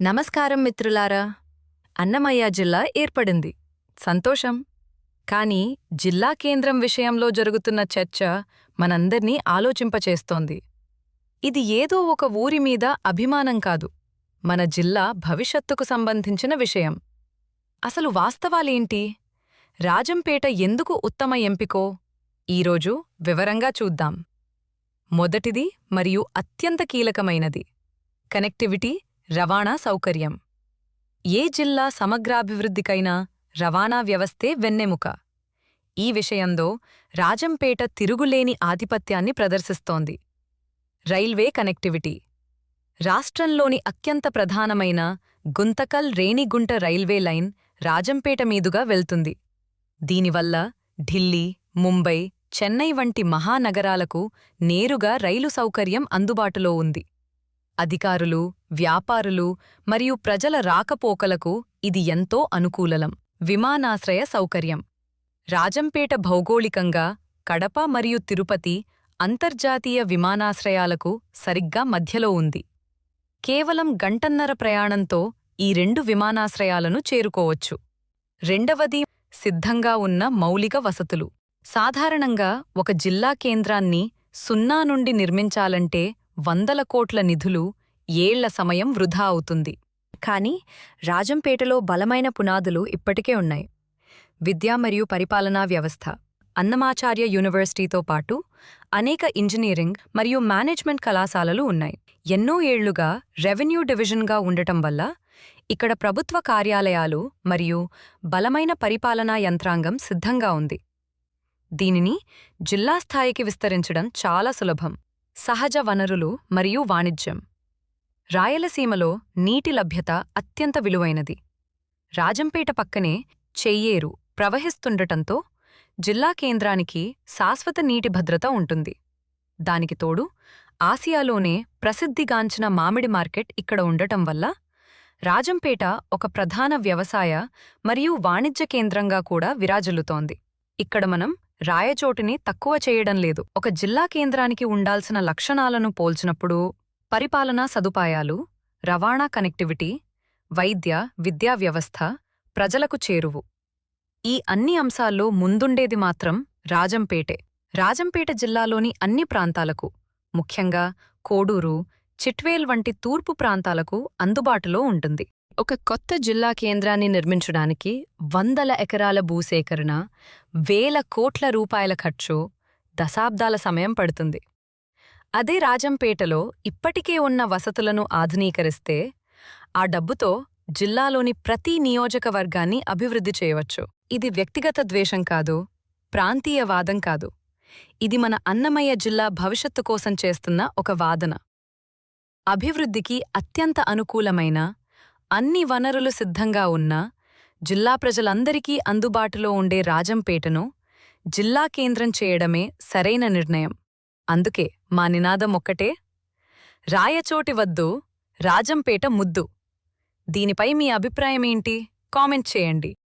నమస్కారం మిత్రులారా. అన్నమయ్య జిల్లా ఏర్పడింది. సంతోషం. కాని జిల్లా కేంద్రం విషయంలో జరుగుతున్న చర్చ మనందర్నీ ఆలోచింపచేస్తోంది. ఇది ఏదో ఒక ఊరి మీద అభిమానం కాదు, మన జిల్లా భవిష్యత్తుకు సంబంధించిన విషయం. అసలు వాస్తవాలేంటి? రాజంపేట ఎందుకు ఉత్తమ ఎంపికో ఈరోజు వివరంగా చూద్దాం. మొదటిది మరియు అత్యంత కీలకమైనది కనెక్టివిటీ, రవాణా సౌకర్యం. ఏ జిల్లా సమగ్రాభివృద్ధికైనా రవాణా వ్యవస్థే వెన్నెముక. ఈ విషయంలో రాజంపేట తిరుగులేని ఆధిపత్యాన్ని ప్రదర్శిస్తోంది. Railway connectivity. రాష్ట్రంలోని అత్యంత ప్రధానమైన గుంతకల్-రేణిగుంట రైల్వే లైన్ రాజంపేట మీదుగా వెళ్తుంది. దీనివల్ల ఢిల్లీ, ముంబై, చెన్నై వంటి మహానగరాలకు నేరుగా రైలు సౌకర్యం అందుబాటులో ఉంది. అధికారులు, వ్యాపారులు మరియు ప్రజల రాకపోకలకు ఇది ఎంతో అనుకూలం. విమానాశ్రయ సౌకర్యం. రాజంపేట భౌగోళికంగా కడప మరియు తిరుపతి అంతర్జాతీయ విమానాశ్రయాలకు సరిగ్గా మధ్యలో ఉంది. కేవలం గంటన్నర ప్రయాణంతో ఈ రెండు విమానాశ్రయాలను చేరుకోవచ్చు. రెండవది సిద్ధంగా ఉన్న మౌలిక వసతులు. సాధారణంగా ఒక జిల్లా కేంద్రాన్ని సున్నా నుండి నిర్మించాలంటే వందల కోట్ల నిధులు, ఏళ్ల సమయం వృధా అవుతుంది. కాని రాజంపేటలో బలమైన పునాదులు ఇప్పటికే ఉన్నాయి. విద్యా మరియు పరిపాలనా వ్యవస్థ. అన్నమాచార్య యూనివర్సిటీతో పాటు అనేక ఇంజనీరింగ్ మరియు మేనేజ్మెంట్ కళాశాలలు ఉన్నాయి. ఎన్నో ఏళ్లుగా రెవెన్యూ డివిజన్గా ఉండటం వల్ల ఇక్కడ ప్రభుత్వ కార్యాలయాలు మరియు బలమైన పరిపాలనా యంత్రాంగం సిద్ధంగా ఉంది. దీనిని జిల్లా స్థాయికి విస్తరించడం చాలా సులభం. సహజ వనరులు మరియు వాణిజ్యం. రాయలసీమలో నీటి లభ్యత అత్యంత విలువైనది. రాజంపేట పక్కనే చెయ్యేరు ప్రవహిస్తుండటంతో జిల్లా కేంద్రానికి శాశ్వత నీటి భద్రత ఉంటుంది. దానికి తోడు ఆసియాలోనే ప్రసిద్ధిగాంచిన మామిడి మార్కెట్ ఇక్కడ ఉండటం వల్ల రాజంపేట ఒక ప్రధాన వ్యవసాయ మరియు వాణిజ్య కేంద్రంగా కూడా విరాజిల్లుతోంది. ఇక్కడ మనం రాయచోటిని తక్కువ చేయడం లేదు. ఒక జిల్లా కేంద్రానికి ఉండాల్సిన లక్షణాలను పోల్చినప్పుడు పరిపాలనా సదుపాయాలు, రవాణా కనెక్టివిటీ, వైద్య, విద్యా వ్యవస్థ, ప్రజలకు చేరువు, ఈ అన్ని అంశాల్లో ముందుండేది మాత్రం రాజంపేటే. రాజంపేట జిల్లాలోని అన్ని ప్రాంతాలకు, ముఖ్యంగా కోడూరు, చిట్వేల్ వంటి తూర్పు ప్రాంతాలకు అందుబాటులో ఉంటుంది. ఒక కొత్త జిల్లా కేంద్రాన్ని నిర్మించడానికి వందల ఎకరాల భూసేకరణ, వేల కోట్ల రూపాయల ఖర్చు, దశాబ్దాల సమయం పడుతుంది. అదే రాజంపేటలో ఇప్పటికే ఉన్న వసతులను ఆధునీకరిస్తే ఆ డబ్బుతో జిల్లాలోని ప్రతి నియోజకవర్గాన్ని అభివృద్ధి చేయవచ్చు. ఇది వ్యక్తిగత ద్వేషం కాదు, ప్రాంతీయవాదం కాదు. ఇది మన అన్నమయ్య జిల్లా భవిష్యత్తు కోసం చేస్తున్న ఒక వాదన. అభివృద్ధికి అత్యంత అనుకూలమైన, అన్ని వనరులు సిద్ధంగా ఉన్న, జిల్లా ప్రజలందరికీ అందుబాటులో ఉండే రాజంపేటను జిల్లా కేంద్రం చేయడమే సరైన నిర్ణయం. అందుకే మా నినాదం ఒక్కటే: రాయచోటి వద్దు, రాజంపేట ముద్దు. దీనిపై మీ అభిప్రాయమేంటి? కామెంట్ చేయండి.